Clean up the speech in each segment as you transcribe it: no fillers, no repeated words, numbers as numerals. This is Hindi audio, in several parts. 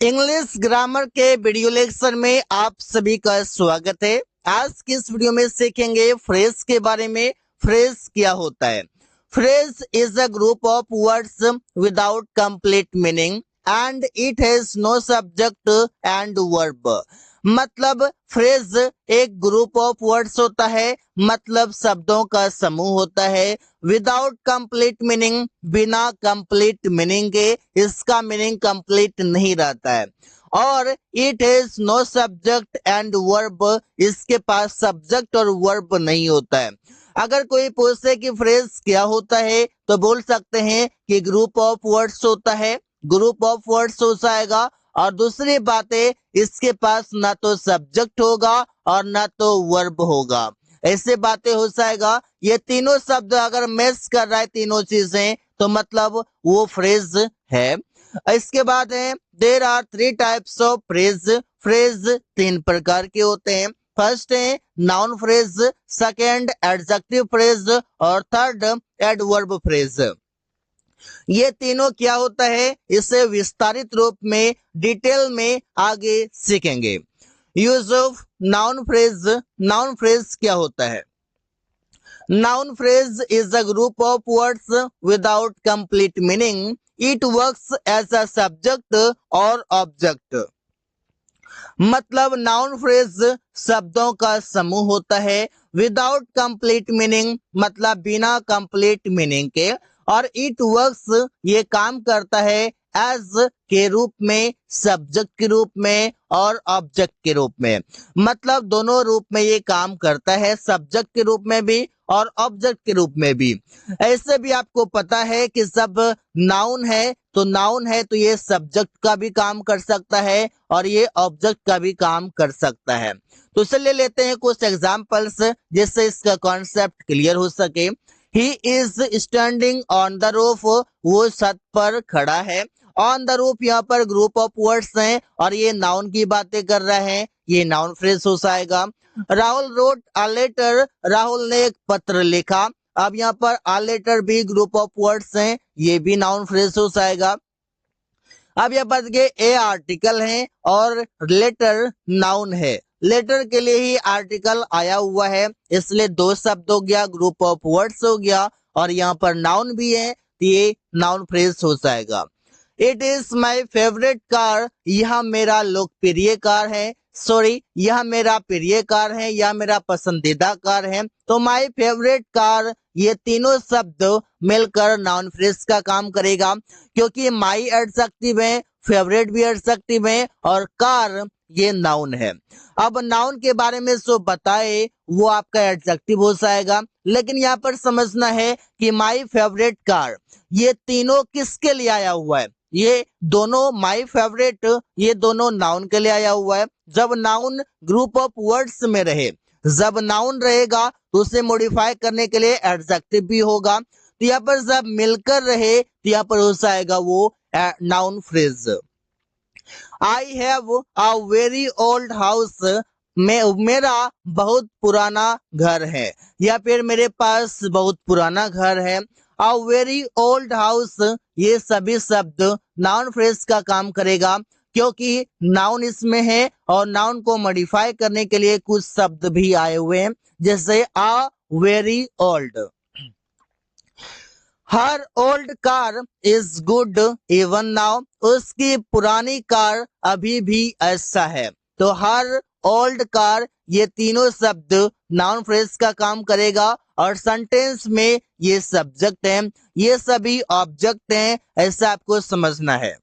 इंग्लिश ग्रामर के वीडियो लेक्चर में आप सभी का स्वागत है। आज की इस वीडियो में सीखेंगे फ्रेज के बारे में। फ्रेज क्या होता है? Phrase is a group of words without complete meaning and it has no subject and verb. मतलब फ्रेज एक ग्रुप ऑफ वर्ड्स होता है, मतलब शब्दों का समूह होता है। विदाउट कंप्लीट मीनिंग, बिना कंप्लीट मीनिंग के इसका मीनिंग कंप्लीट नहीं रहता है। और it has no subject and verb, इसके पास सब्जेक्ट और वर्ब नहीं होता है। अगर कोई पूछे कि फ्रेज क्या होता है तो बोल सकते हैं कि ग्रुप ऑफ वर्ड्स होता है, ग्रुप ऑफ वर्ड्स हो जाएगा। और दूसरी बात है, इसके पास ना तो सब्जेक्ट होगा और ना तो वर्ब होगा। ऐसे बातें हो जाएगा। ये तीनों शब्द अगर मैच कर रहा है तीनों चीजें तो मतलब वो फ्रेज है। इसके बाद है there are three types of phrase. Phrase तीन प्रकार के होते हैं। फर्स्ट है noun phrase, second adjective phrase और थर्ड एडवर्ब फ्रेज। ये तीनों क्या होता है इसे विस्तारित रूप में डिटेल में आगे सीखेंगे। Use of noun phrase. Noun phrase क्या होता है? Noun phrase is a group of words without complete meaning. It works as a subject or object. मतलब नाउन फ्रेज शब्दों का समूह होता है विदाउट कंप्लीट मीनिंग, मतलब बिना कंप्लीट मीनिंग के। और इट वर्क्स ये काम करता है एज के रूप में, सब्जेक्ट के रूप में और ऑब्जेक्ट के रूप में। मतलब दोनों रूप में ये काम करता है, सब्जेक्ट के रूप में भी और ऑब्जेक्ट के रूप में भी। ऐसे भी आपको पता है कि जब नाउन है तो ये सब्जेक्ट का भी काम कर सकता है और ये ऑब्जेक्ट का भी काम कर सकता है। तो चलिए लेते हैं कुछ एग्जांपल्स जिससे इसका कॉन्सेप्ट क्लियर हो सके। He is standing on the roof, वो छत पर खड़ा है। ऑन द रूफ यहाँ पर ग्रुप ऑफ वर्ड्स हैं और ये नाउन की बातें कर रहे हैं, ये नाउन फ्रेज हो जाएगा। Rahul wrote a letter, Rahul ने एक पत्र लिखा। अब यहाँ पर अ लेटर भी ग्रुप ऑफ वर्ड्स हैं, ये भी नाउन फ्रेज हो जाएगा। अब यह बच गए ए आर्टिकल है और लेटर नाउन है। लेटर के लिए ही आर्टिकल आया हुआ है, इसलिए दो शब्द हो गया, ग्रुप ऑफ वर्ड्स हो गया और यहाँ पर नाउन भी है, तो ये नाउन फ्रेज हो जाएगा। It is my favourite car, यह मेरा लोकप्रिय कार है। सॉरी, यह मेरा प्रिय कार है, यह मेरा पसंदीदा कार है। तो माई फेवरेट कार, ये तीनों शब्द मिलकर नाउन फ्रेज का काम करेगा, क्योंकि माई एडजेक्टिव है, फेवरेट भी एडजेक्टिव है और कार ये नाउन है। अब नाउन के बारे में जो बताए वो आपका एडजेक्टिव हो जाएगा, लेकिन यहाँ पर समझना है कि माई फेवरेट कार ये तीनों किसके लिए आया हुआ है? ये दोनों माई फेवरेट, ये दोनों नाउन के लिए आया हुआ है। जब नाउन ग्रुप ऑफ वर्ड्स में रहे, जब नाउन रहेगा तो उसे मॉडिफाई करने के लिए एडजेक्टिव भी होगा। तो यहाँ पर जब मिलकर रहे तो यहाँ पर हो जाएगा वो noun phrase. I have a very old house, मेरा बहुत पुराना घर है, या फिर मेरे पास बहुत पुराना घर है। अ वेरी ओल्ड हाउस, ये सभी शब्द नाउन फ्रेज का काम करेगा, क्योंकि नाउन इसमें है और नाउन को मॉडिफाई करने के लिए कुछ शब्द भी आए हुए हैं, जैसे a very old. Her old car is good even now, उसकी पुरानी कार अभी भी ऐसा है। तो हर ओल्ड कार ये तीनों शब्द नाउन फ्रेज का काम करेगा और सेंटेंस में ये सब्जेक्ट है, ये सभी ऑब्जेक्ट हैं, ऐसा आपको समझना है।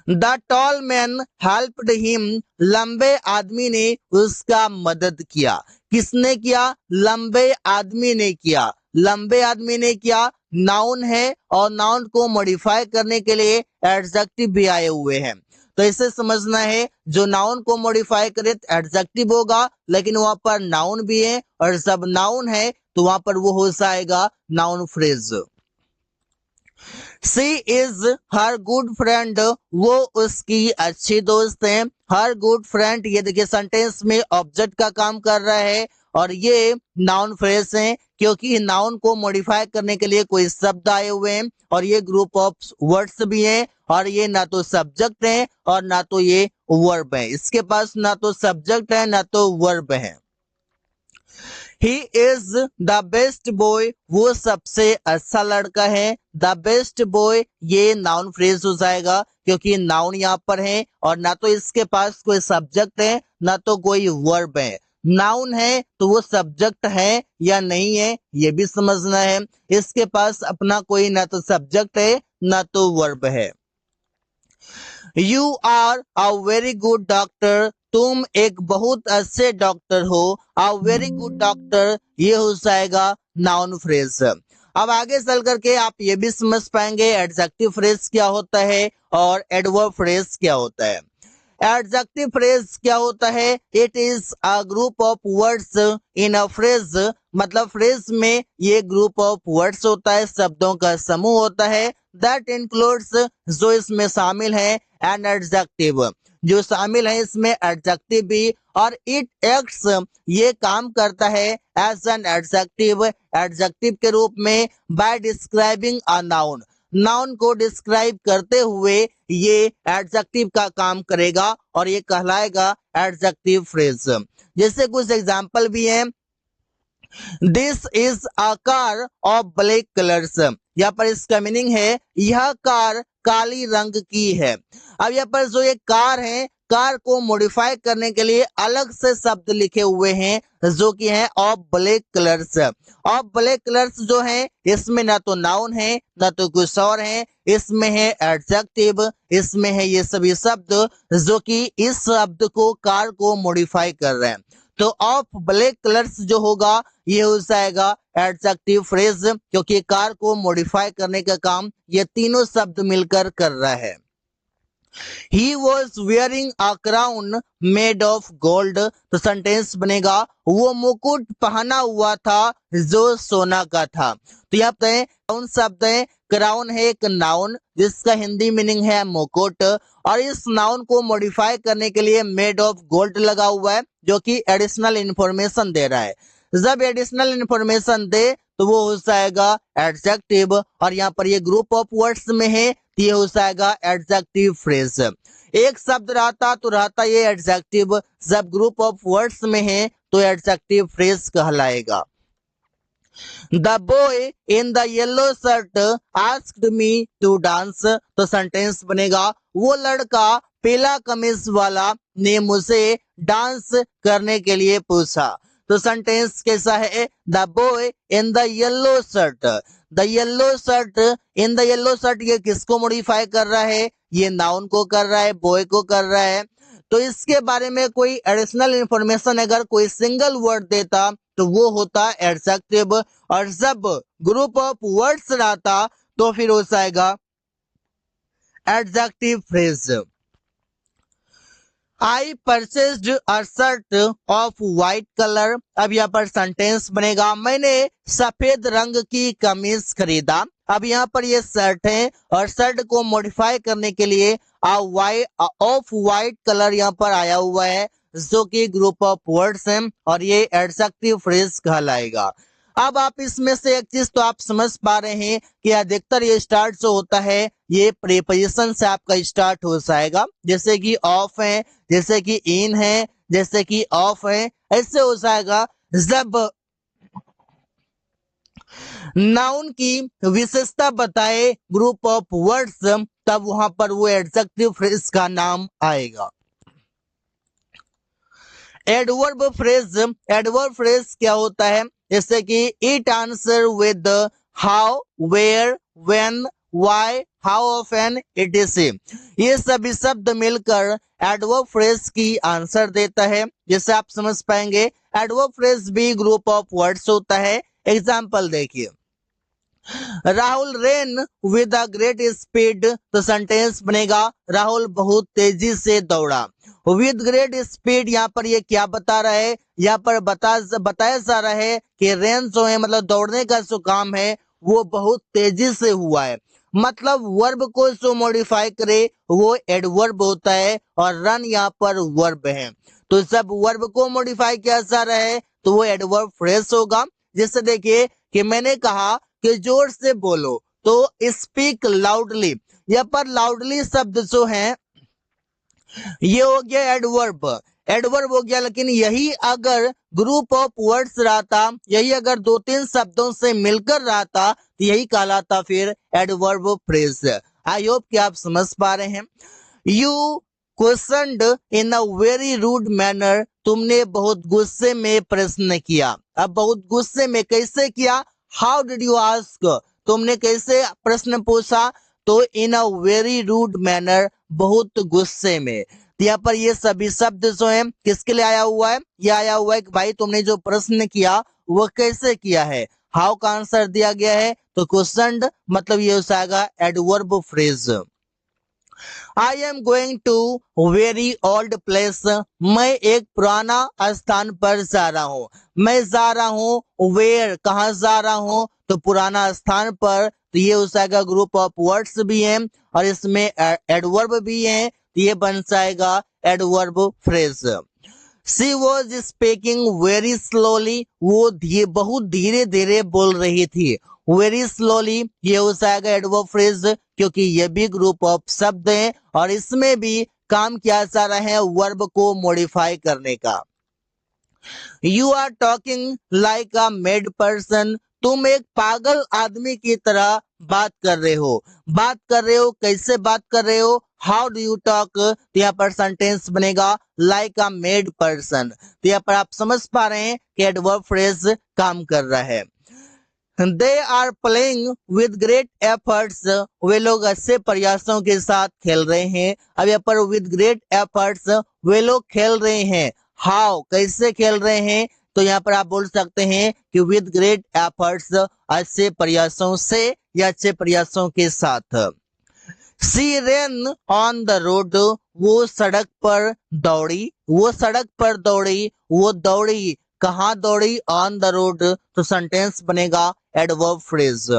The tall man helped him, लंबे आदमी ने उसका मदद किया। किसने किया? लंबे आदमी ने किया। लंबे आदमी ने किया नाउन है और नाउन को मॉडिफाई करने के लिए एडजेक्टिव भी आए हुए हैं। तो इसे समझना है, जो नाउन को मॉडिफाई करे तो एडजेक्टिव होगा, लेकिन वहां पर नाउन भी है और जब नाउन है तो वहां पर वो हो जाएगा noun phrase. She is her good friend, वो उसकी अच्छी दोस्त है। हर गुड फ्रेंड, ये देखिए सेंटेंस में ऑब्जेक्ट का काम कर रहा है और ये नाउन फ्रेज है, क्योंकि नाउन को मॉडिफाई करने के लिए कोई शब्द आए हुए हैं और ये ग्रुप ऑफ वर्ड्स भी हैं और ये ना तो सब्जेक्ट है और ना तो ये वर्ब है। इसके पास ना तो सब्जेक्ट है ना तो वर्ब है। He is the best boy, वो सबसे अच्छा लड़का है। द बेस्ट बॉय ये नाउन फ्रेज हो जाएगा क्योंकि नाउन यहाँ पर है और ना तो इसके पास कोई सब्जेक्ट है ना तो कोई वर्ब है। नाउन है तो वो सब्जेक्ट है या नहीं है ये भी समझना है। इसके पास अपना कोई ना तो सब्जेक्ट है ना तो वर्ब है। You are a very good doctor, तुम एक बहुत अच्छे डॉक्टर हो। अ वेरी गुड डॉक्टर ये हो जाएगा नाउन फ्रेज। अब आगे चल करके आप ये भी समझ पाएंगे एडजेक्टिव फ्रेज क्या होता है और एडवर्ब फ्रेज क्या होता है। एडजेक्टिव फ्रेज क्या होता है? It is a group of words in a phrase, मतलब फ्रेज में ये ग्रुप ऑफ वर्ड्स होता है, शब्दों का समूह होता है। दैट इंक्लूड्स जो इसमें शामिल है एन एडजेक्टिव, जो शामिल है इसमें एडजेक्टिव भी। और इट एक्ट्स ये काम करता है एज एन एडजेक्टिव, एडजेक्टिव के रूप में, by describing a noun, noun को डिस्क्राइब करते हुए ये एडजेक्टिव का काम करेगा और ये कहलाएगा एडजेक्टिव फ्रेज। जैसे कुछ एग्जांपल भी हैं। This is a car of black colours, यहाँ पर इसका मीनिंग है यह कार काली रंग की है। अब यहाँ पर जो ये कार है, कार को मॉडिफाई करने के लिए अलग से शब्द लिखे हुए हैं जो कि है of black colours. Of black colours जो है इसमें ना तो नाउन है ना तो कुछ और है, इसमें है एडजेक्टिव, इसमें है ये सभी शब्द जो कि इस शब्द को कार को मॉडिफाई कर रहे हैं। तो ऑफ ब्लैक कलर्स जो होगा ये हो जाएगा एडजेक्टिव फ्रेज क्योंकि कार को मॉडिफाई करने का काम ये तीनों शब्द मिलकर कर रहा है। He was wearing a crown made of gold, तो सेंटेंस बनेगा वो मुकुट पहना हुआ था जो सोना का था। तो यहाँ पे क्राउन शब्द है, क्राउन है एक नाउन जिसका हिंदी मीनिंग है मुकुट, और इस नाउन को मॉडिफाई करने के लिए मेड ऑफ गोल्ड लगा हुआ है जो कि एडिशनल इंफॉर्मेशन दे रहा है। जब एडिशनल इंफॉर्मेशन दे तो वो हो जाएगा एडजेक्टिव, और यहाँ पर ये ग्रुप ऑफ वर्ड्स में है ये हो जाएगा एडजेक्टिव फ्रेज। एक शब्द रहता तो रहता ये एडजेक्टिव, जब ग्रुप ऑफ वर्ड्स में है तो एडजेक्टिव फ्रेज कहलाएगा। The boy in the yellow shirt asked me to dance, तो सेंटेंस बनेगा वो लड़का पीला कमीज वाला ने मुझे डांस करने के लिए पूछा। तो सेंटेंस कैसा है? The boy in the yellow shirt, the yellow shirt, in the yellow shirt ये किसको मॉडिफाई कर रहा है? ये नाउन को कर रहा है, बॉय को कर रहा है। तो इसके बारे में कोई एडिशनल इंफॉर्मेशन अगर कोई सिंगल वर्ड देता तो वो होता एडजेक्टिव, और जब ग्रुप ऑफ वर्ड्स रहता तो फिर हो जाएगा adjective phrase. I purchased a shirt of white colour, अब यहाँ पर सेंटेंस बनेगा मैंने सफेद रंग की कमीज खरीदा। अब यहाँ पर ये शर्ट है और शर्ट को मॉडिफाई करने के लिए ऑफ व्हाइट कलर यहाँ पर आया हुआ है जो कि ग्रुप ऑफ वर्ड्स है और ये एडजेक्टिव फ्रेज कहलाएगा। अब आप इसमें से एक चीज तो आप समझ पा रहे हैं कि अधिकतर ये स्टार्ट जो होता है ये प्रीपोजिशन से आपका स्टार्ट हो जाएगा, जैसे कि ऑफ है, जैसे कि इन है, जैसे कि ऑफ है, ऐसे हो जाएगा। जब नाउन की विशेषता बताए ग्रुप ऑफ वर्ड्स तब वहां पर वो एडजेक्टिव फ्रेज का नाम आएगा। एडवर्ब फ्रेज, एडवर्ब फ्रेज क्या होता है? जैसे कि it answer with how, where, when, why, how often, etc, ये सभी शब्द मिलकर एडवर्ब फ्रेज की आंसर देता है। जैसे आप समझ पाएंगे एडवर्ब फ्रेज भी ग्रुप ऑफ वर्ड्स होता है। एग्जाम्पल देखिए, Rahul rain with a great speed, तो सेंटेंस बनेगा राहुल बहुत तेजी से दौड़ा। विद ग्रेट स्पीड यहाँ पर ये क्या बता रहा है? यहाँ पर बताया जा रहा है कि रेन जो है मतलब दौड़ने का जो काम है वो बहुत तेजी से हुआ है। मतलब वर्ब को जो मॉडिफाई करे वो एडवर्ब होता है और रन यहाँ पर वर्ब है। तो जब वर्ब को मॉडिफाई किया जा रहा है तो वो एडवर्ब फ्रेज होगा। जैसे देखिए कि मैंने कहा कि जोर से बोलो, तो स्पीक लाउडली, यहाँ पर लाउडली शब्द जो है ये हो गया एडवर्ब। एडवर्ब हो गया, लेकिन यही अगर ग्रुप ऑफ वर्ड्स रहता, यही अगर दो तीन शब्दों से मिलकर रहता तो यही कहलाता फिर एडवर्ब फ्रेज। आई होप कि आप समझ पा रहे हैं। You questioned in a very rude manner, तुमने बहुत गुस्से में प्रश्न किया। अब बहुत गुस्से में कैसे किया? हाउ डिड यू आस्क, तुमने कैसे प्रश्न पूछा? तो इन अ वेरी रूड मैनर, बहुत गुस्से में। तो यहाँ पर ये सभी शब्द जो है किसके लिए आया हुआ है? ये आया हुआ है कि भाई तुमने जो प्रश्न किया वो कैसे किया है। हाउ का आंसर दिया गया है, तो क्वेश्चन मतलब ये हो जाएगा adverb phrase. I am going to very old place, मैं एक पुराना स्थान पर जा रहा हूँ। मैं जा रहा हूँ वेयर, कहाँ जा रहा हूँ? तो पुराना स्थान पर। तो ये हो जाएगा ग्रुप ऑफ वर्ड्स भी है और इसमें एडवर्ब भी है, तो ये बन जाएगा adverb phrase. She was speaking very slowly, वो बहुत धीरे धीरे बोल रही थी। वेरी स्लोली ये हो जाएगा एडवर्ब फ्रेज, क्योंकि ये भी ग्रुप ऑफ शब्द है और इसमें भी काम किया जा रहा है वर्ब को मॉडिफाई करने का। You are talking like a mad person, तुम एक पागल आदमी की तरह बात कर रहे हो। बात कर रहे हो, कैसे बात कर रहे हो? हाउ डू यू टॉक, तो यहाँ पर सेंटेंस बनेगा लाइक अ मेड पर्सन। तो यहाँ पर आप समझ पा रहे हैं कि एडवर्ब फ्रेज काम कर रहा है। They are playing with great efforts, वे लोग अच्छे प्रयासों के साथ खेल रहे हैं। अब यहाँ पर विद ग्रेट एफर्ट्स वे लोग खेल रहे हैं। हाउ, कैसे खेल रहे हैं? तो यहाँ पर आप बोल सकते हैं कि विद ग्रेट एफर्ट्स, अच्छे प्रयासों से या अच्छे प्रयासों के साथ। सी रेन ऑन द रोड, वो सड़क पर दौड़ी। वो सड़क पर दौड़ी, वो दौड़ी कहाँ दौड़ी? ऑन द रोड, तो सेंटेंस बनेगा adverb phrase.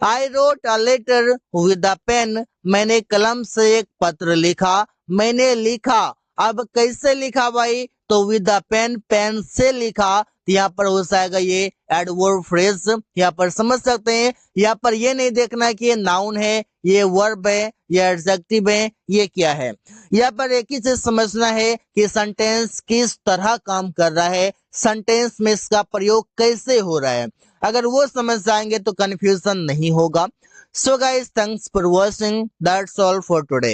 I wrote a letter with a pen, मैंने कलम से एक पत्र लिखा। मैंने लिखा, अब कैसे लिखा भाई? तो विद अ पेन, पेन से लिखा। यहाँ पर हो जाएगा ये एडवर्ब फ्रेज। यहाँ पर समझ सकते हैं, यहाँ पर ये नहीं देखना है कि ये नाउन है, ये वर्ब है, ये एडजेक्टिव है, ये क्या है। यहाँ पर एक ही चीज समझना है कि सेंटेंस किस तरह काम कर रहा है, सेंटेंस में इसका प्रयोग कैसे हो रहा है। अगर वो समझ जाएंगे तो कंफ्यूजन नहीं होगा। So guys, thanks for watching, that's all for today.